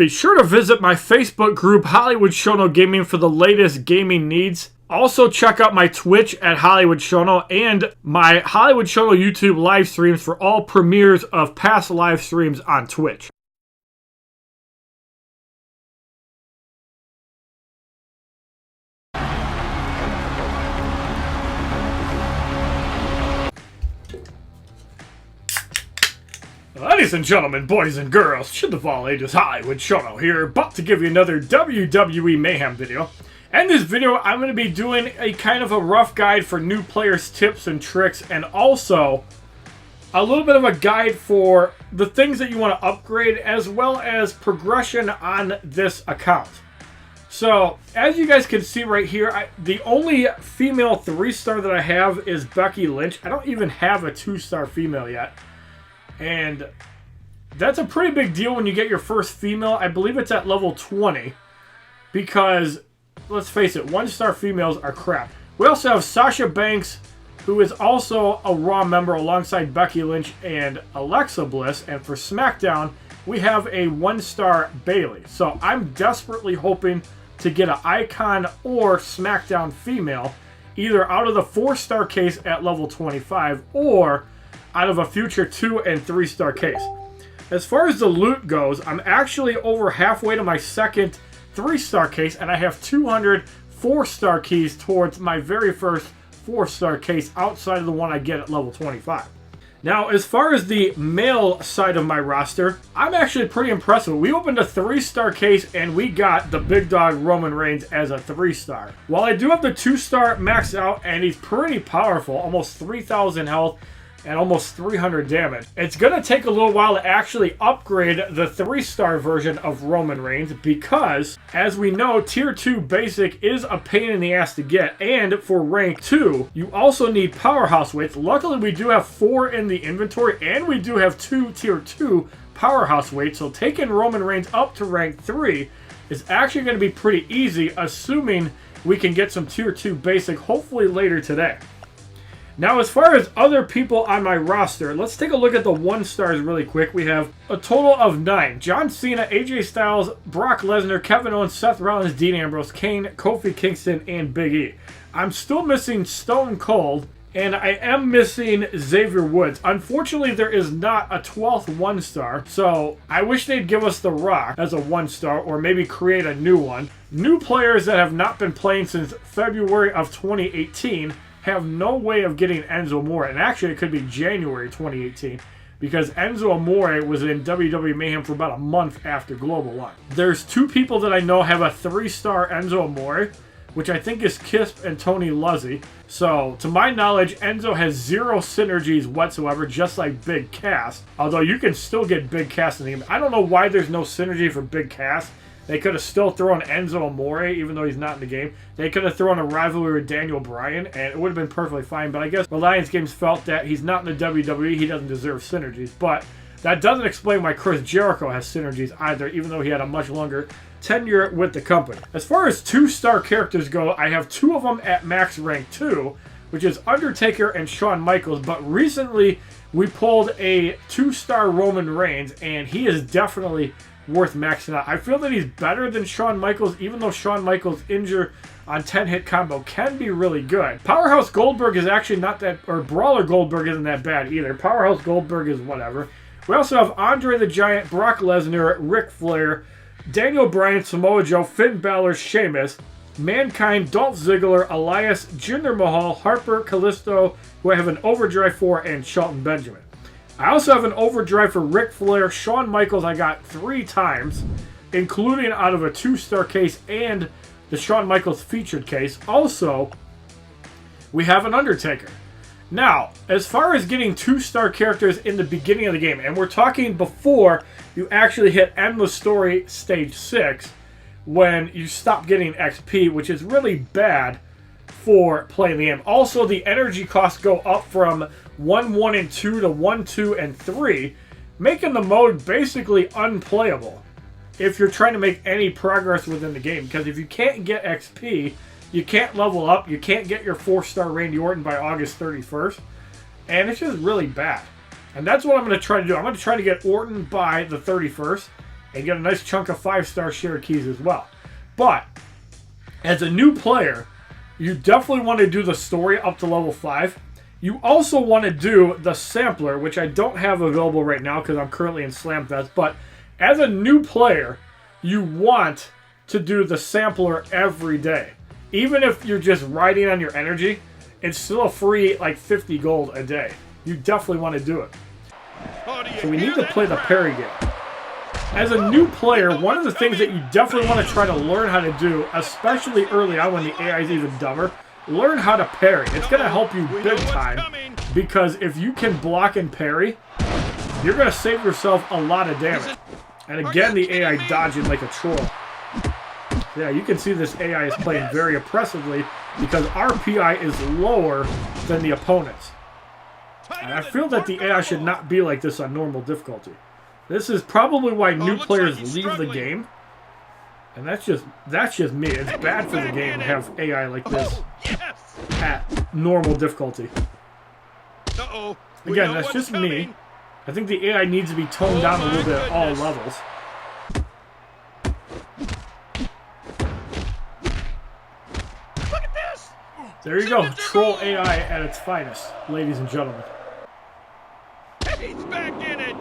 Be sure to visit my Facebook group, HollywoodShono Gaming, for the latest gaming needs. Also, check out my Twitch at HollywoodShono and my HollywoodShono YouTube live streams for all premieres of past live streams on Twitch. Ladies and gentlemen, boys and girls, shit of all ages, HollywoodShono here, about to give you another WWE Mayhem video. In this video, I'm going to be doing a kind of a rough guide for new players' tips and tricks, and also a little bit of a guide for the things that you want to upgrade, as well as progression on this account. So, as you guys can see right here, the only female 3-star that I have is Becky Lynch. I don't even have a 2-star female yet. And that's a pretty big deal when you get your first female. I believe it's at level 20. Because, let's face it, 1-star females are crap. We also have Sasha Banks, who is also a Raw member alongside Becky Lynch and Alexa Bliss. And for SmackDown, we have a 1-star Bayley. So I'm desperately hoping to get an Icon or SmackDown female, either out of the 4-star case at level 25, or out of a future 2- and 3-star case. As far as the loot goes, I'm actually over halfway to my second 3-star case, and I have 200 4-star keys towards my very first 4-star case outside of the one I get at level 25. Now, as far as the male side of my roster, I'm actually pretty impressed with it. We opened a 3-star case, and we got the big dog Roman Reigns as a 3-star. While I do have the 2-star maxed out, and he's pretty powerful, almost 3,000 health, and almost 300 damage. It's going to take a little while to actually upgrade the 3-star version of Roman Reigns because, as we know, Tier 2 Basic is a pain in the ass to get, and for Rank 2, you also need Powerhouse weights. Luckily, we do have 4 in the inventory, and we do have 2 Tier 2 Powerhouse weights, so taking Roman Reigns up to Rank 3 is actually going to be pretty easy, assuming we can get some Tier 2 Basic, hopefully later today. Now, as far as other people on my roster, let's take a look at the 1-stars really quick. We have a total of 9. John Cena, AJ Styles, Brock Lesnar, Kevin Owens, Seth Rollins, Dean Ambrose, Kane, Kofi Kingston, and Big E. I'm still missing Stone Cold, and I am missing Xavier Woods. Unfortunately, there is not a 12th 1-star, so I wish they'd give us The Rock as a 1-star, or maybe create a new one. New players that have not been playing since February of 2018 have no way of getting Enzo Amore, and actually it could be January 2018 because Enzo Amore was in WWE Mayhem for about a month after Global One. There's 2 people that I know have a 3-star Enzo Amore, which I think is Kisp and Tony Luzzy. So, to my knowledge, Enzo has 0 synergies whatsoever, just like Big Cass. Although you can still get Big Cass in the game. I don't know why there's no synergy for Big Cass. They could have still thrown Enzo Amore, even though he's not in the game. They could have thrown a rivalry with Daniel Bryan, and it would have been perfectly fine. But I guess Reliance Games felt that he's not in the WWE, he doesn't deserve synergies. But that doesn't explain why Chris Jericho has synergies either, even though he had a much longer tenure with the company. As far as 2-star characters go, I have 2 of them at max rank 2, which is Undertaker and Shawn Michaels. But recently, we pulled a 2-star Roman Reigns, and he is definitely worth maxing out. I feel that he's better than Shawn Michaels, even though Shawn Michaels' injure on 10-hit combo can be really good. Powerhouse Goldberg is actually not that, or Brawler Goldberg isn't that bad either. Powerhouse Goldberg is whatever. We also have Andre the Giant, Brock Lesnar, Ric Flair, Daniel Bryan, Samoa Joe, Finn Balor, Sheamus, Mankind, Dolph Ziggler, Elias, Jinder Mahal, Harper, Kalisto, who I have an overdrive for, and Shelton Benjamin. I also have an overdrive for Ric Flair. Shawn Michaels I got 3 times, including out of a 2-star case and the Shawn Michaels featured case. Also, we have an Undertaker. Now, as far as getting 2-star characters in the beginning of the game, and we're talking before you actually hit Endless Story Stage 6, when you stop getting XP, which is really bad for playing the game. Also, the energy costs go up from 1, 1, and 2 to 1, 2, and 3, making the mode basically unplayable if you're trying to make any progress within the game. Because if you can't get XP, you can't level up, you can't get your 4-star Randy Orton by August 31st, and it's just really bad. And that's what I'm going to try to do. I'm going to try to get Orton by the 31st, and get a nice chunk of 5-star share keys as well. But as a new player, you definitely want to do the story up to level 5. You also want to do the sampler, which I don't have available right now because I'm currently in Slamfest. But as a new player, you want to do the sampler every day. Even if you're just riding on your energy, it's still a free like 50 gold a day. You definitely want to do it. So we need to play the parry game. As a new player, one of the things that you definitely want to try to learn how to do, especially early on when the AI is even dumber, learn how to parry. It's going to help you big time, because if you can block and parry, you're going to save yourself a lot of damage. And again, the AI dodging like a troll. Yeah, you can see this AI is playing very oppressively because RPI is lower than the opponent's. And I feel that the AI should not be like this on normal difficulty. This is probably why new players leave the game. And that's just me. It's bad for the game to have AI like this at normal difficulty. Again, that's just me. I think the AI needs to be toned down a little bit at all levels. Look at this! There you go. Troll AI at its finest, ladies and gentlemen. He's back in it!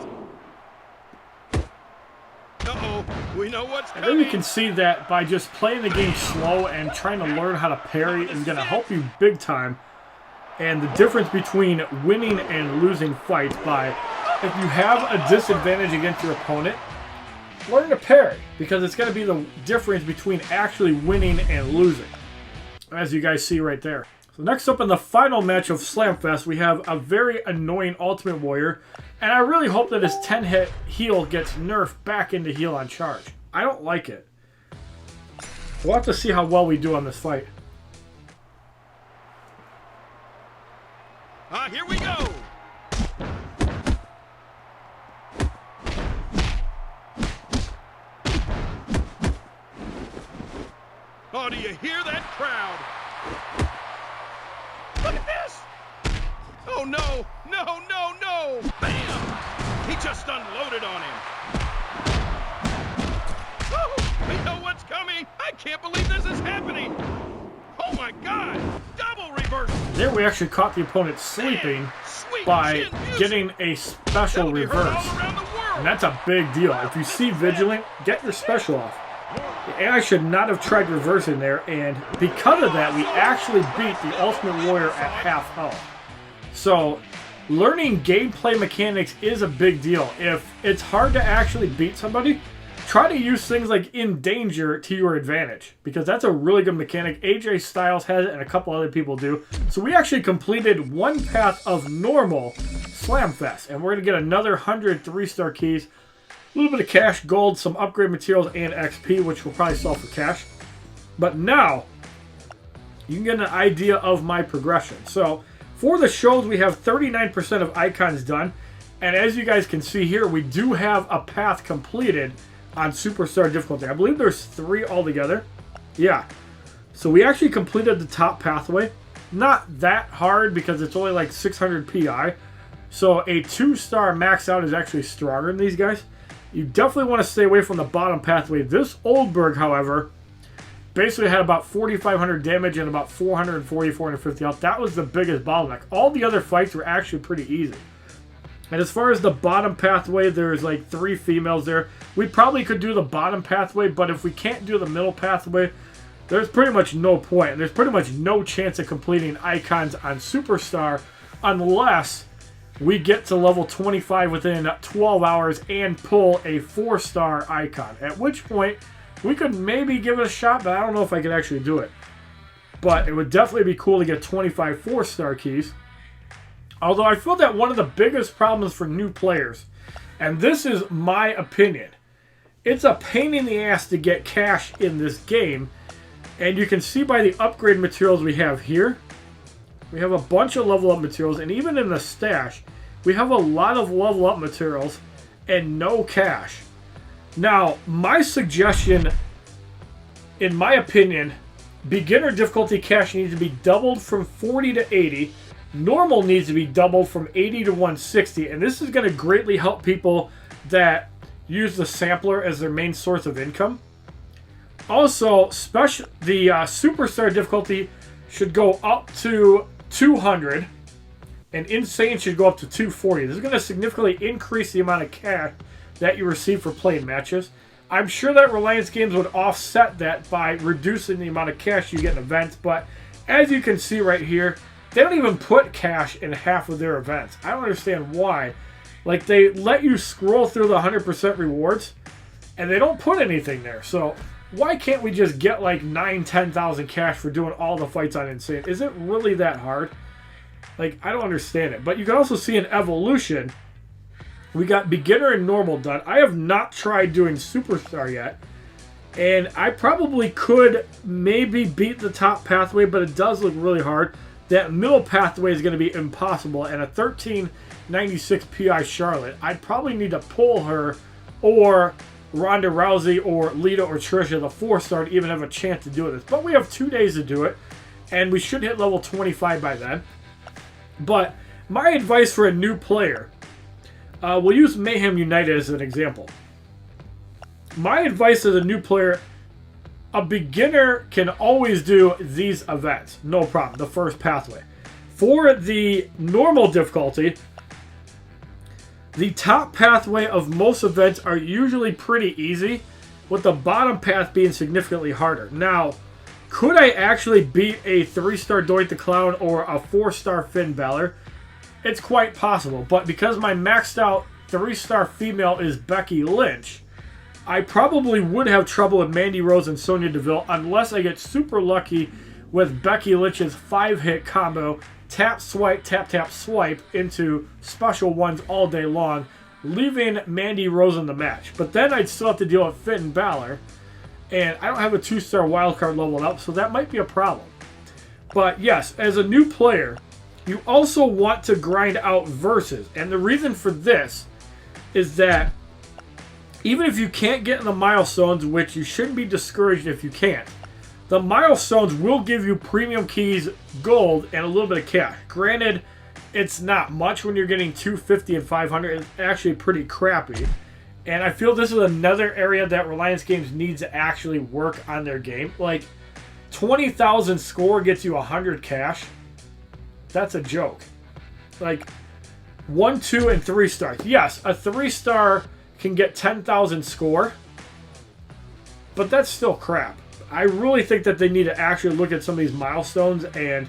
Uh-oh, we know what's And coming. then you can see that by just playing the game slow and trying to learn how to parry is going to help you big time. And the difference between winning and losing fights by, if you have a disadvantage against your opponent, learn to parry, because it's going to be the difference between actually winning and losing, as you guys see right there. So next up in the final match of Slamfest, we have a very annoying Ultimate Warrior, and I really hope that his 10-hit heal gets nerfed back into heal on charge. I don't like it. We'll have to see how well we do on this fight. Here we go! Oh, do you hear that crowd? Look at this! Oh, no! No, no, no! Bam! He just unloaded on him. Oh, we know what's coming! I can't believe this is happening! Oh, my God! Double reverse! There we actually caught the opponent sleeping by getting a special reverse. And that's a big deal. If you see Vigilant, get your special off. The AI should not have tried reversing there, and because of that, we actually beat the Ultimate Warrior at half health. So, learning gameplay mechanics is a big deal. If it's hard to actually beat somebody, try to use things like In Danger to your advantage, because that's a really good mechanic. AJ Styles has it, and a couple other people do. So we actually completed one path of normal Slamfest, and we're going to get another 100 3-star keys, a little bit of cash, gold, some upgrade materials, and XP, which we'll probably sell for cash. But now, you can get an idea of my progression. So, for the shows, we have 39% of icons done. And as you guys can see here, we do have a path completed on Superstar difficulty. I believe there's 3 altogether. Yeah. So we actually completed the top pathway. Not that hard because it's only like 600 PI. So a 2-star max out is actually stronger than these guys. You definitely want to stay away from the bottom pathway. This Oldberg, however, basically had about 4,500 damage and about 440, 450 health. That was the biggest bottleneck. All the other fights were actually pretty easy. And as far as the bottom pathway, there's like 3 females there. We probably could do the bottom pathway, but if we can't do the middle pathway, there's pretty much no point. There's pretty much no chance of completing icons on Superstar unless we get to level 25 within 12 hours and pull a 4-star icon. At which point, we could maybe give it a shot, but I don't know if I could actually do it. But it would definitely be cool to get 25 4-star keys. Although I feel that one of the biggest problems for new players, and this is my opinion, it's a pain in the ass to get cash in this game. And you can see by the upgrade materials we have here, we have a bunch of level up materials, and even in the stash, we have a lot of level up materials and no cash. Now, my suggestion, in my opinion, beginner difficulty cash needs to be doubled from 40 to 80. Normal needs to be doubled from 80 to 160, and this is going to greatly help people that use the sampler as their main source of income. Also, the Superstar difficulty should go up to 200, and Insane should go up to 240. This is going to significantly increase the amount of cash that you receive for playing matches. I'm sure that Reliance Games would offset that by reducing the amount of cash you get in events, but as you can see right here, they don't even put cash in half of their events. I don't understand why. Like, they let you scroll through the 100% rewards, and they don't put anything there. So why can't we just get like 9,000-10,000 cash for doing all the fights on Insane? Is it really that hard? Like, I don't understand it. But you can also see in Evolution, we got beginner and normal done. I have not tried doing Superstar yet. And I probably could maybe beat the top pathway, but it does look really hard. That middle pathway is going to be impossible. And a 1396 PI Charlotte, I'd probably need to pull her or Ronda Rousey or Lita or Tricia, the 4-star, to even have a chance to do this. But we have 2 days to do it, and we should hit level 25 by then. But my advice for a new player, we'll use Mayhem United as an example. My advice as a new player, a beginner can always do these events. No problem, the first pathway. For the normal difficulty, the top pathway of most events are usually pretty easy, with the bottom path being significantly harder. Now, could I actually beat a 3-star Doink the Clown or a 4-star Finn Balor? It's quite possible, but because my maxed out 3-star female is Becky Lynch, I probably would have trouble with Mandy Rose and Sonya Deville unless I get super lucky with Becky Lynch's 5-hit combo, tap, swipe, tap, tap, swipe into special ones all day long, leaving Mandy Rose in the match. But then I'd still have to deal with Finn Balor, and I don't have a 2-star wildcard leveled up, so that might be a problem. But yes, as a new player, you also want to grind out verses. And the reason for this is that even if you can't get in the milestones, which you shouldn't be discouraged if you can't, the milestones will give you premium keys, gold, and a little bit of cash. Granted, it's not much when you're getting 250 and 500. It's actually pretty crappy. And I feel this is another area that Reliance Games needs to actually work on their game. Like, 20,000 score gets you 100 cash. That's a joke. Like, 1, 2, and 3 stars. Yes, a 3-star can get 10,000 score, but that's still crap. I really think that they need to actually look at some of these milestones and,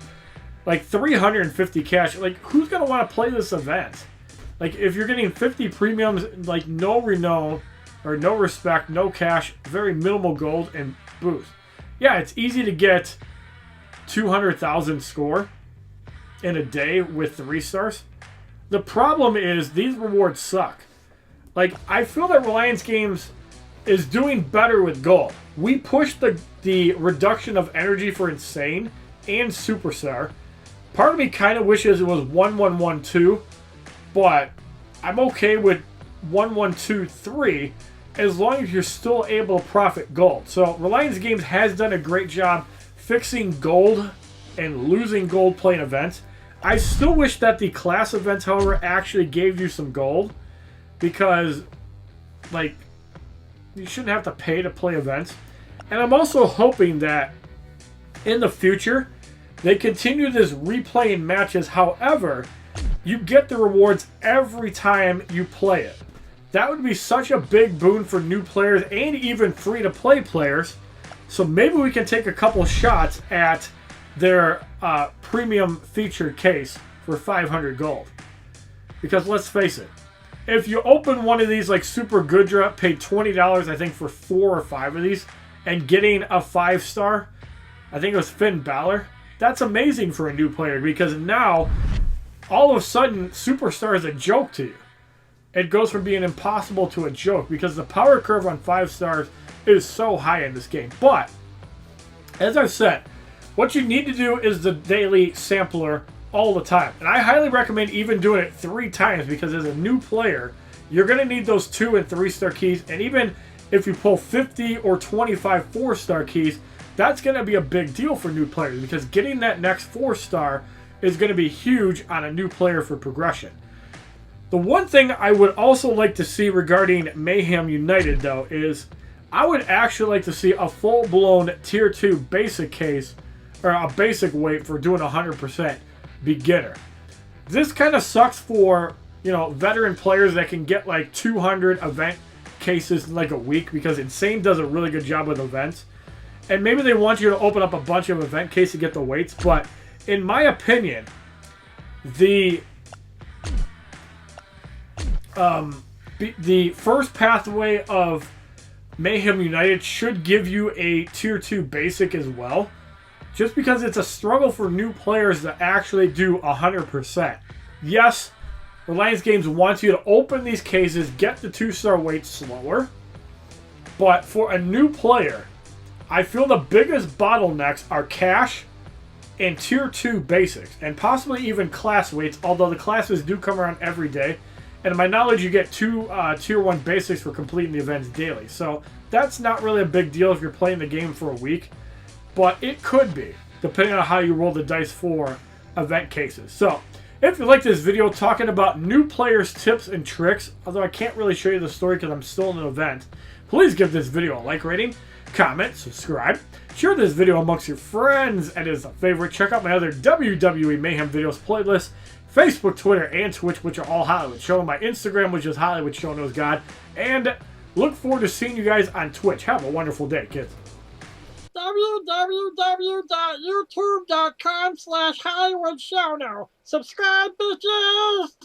like, 350 cash. Like, who's going to want to play this event? Like, if you're getting 50 premiums, like, no renown, or no respect, no cash, very minimal gold, and boost. Yeah, it's easy to get 200,000 score in a day with 3 stars. The problem is these rewards suck. Like, I feel that Reliance Games is doing better with gold. We pushed the reduction of energy for Insane and Superstar. Part of me kind of wishes it was 1112, but I'm okay with 1123 as long as you're still able to profit gold. So Reliance Games has done a great job fixing gold and losing gold playing events. I still wish that the class events, however, actually gave you some gold, because, like, you shouldn't have to pay to play events. And I'm also hoping that in the future they continue this replaying matches. However, you get the rewards every time you play it. That would be such a big boon for new players and even free-to-play players. So maybe we can take a couple shots at their premium featured case for 500 gold. Because let's face it, if you open one of these, like Super Goodra, paid $20, I think, for 4 or 5 of these, and getting a 5-star, I think it was Finn Balor, that's amazing for a new player, because now, all of a sudden, Superstar is a joke to you. It goes from being impossible to a joke, because the power curve on 5 stars is so high in this game. But, as I've said, what you need to do is the daily sampler all the time. And I highly recommend even doing it 3 times, because as a new player, you're going to need those 2 and 3-star keys. And even if you pull 50 or 25 4-star keys, that's going to be a big deal for new players, because getting that next 4-star is going to be huge on a new player for progression. The one thing I would also like to see regarding Mayhem United, though, is I would actually like to see a full-blown Tier 2 basic case, or a basic weight for doing 100% beginner. This kind of sucks for, you know, veteran players that can get like 200 event cases in like a week, because Insane does a really good job with events. And maybe they want you to open up a bunch of event cases to get the weights, but in my opinion, the first pathway of Mayhem United should give you a Tier 2 basic as well, just because it's a struggle for new players to actually do 100%. Yes, Reliance Games wants you to open these cases, get the 2-star weight slower, but for a new player, I feel the biggest bottlenecks are cash and Tier 2 basics, and possibly even class weights, although the classes do come around every day. And in my knowledge, you get 2 Tier 1 basics for completing the events daily. So that's not really a big deal if you're playing the game for a week, but it could be, depending on how you roll the dice for event cases. So if you like this video talking about new players' tips and tricks, although I can't really show you the story because I'm still in an event, please give this video a like rating, comment, subscribe, share this video amongst your friends, and as a favorite, check out my other WWE Mayhem videos playlist, Facebook, Twitter, and Twitch, which are all HollywoodShono, my Instagram, which is HollywoodShono's and look forward to seeing you guys on Twitch. Have a wonderful day, kids. www.youtube.com/HollywoodShono. Subscribe, bitches!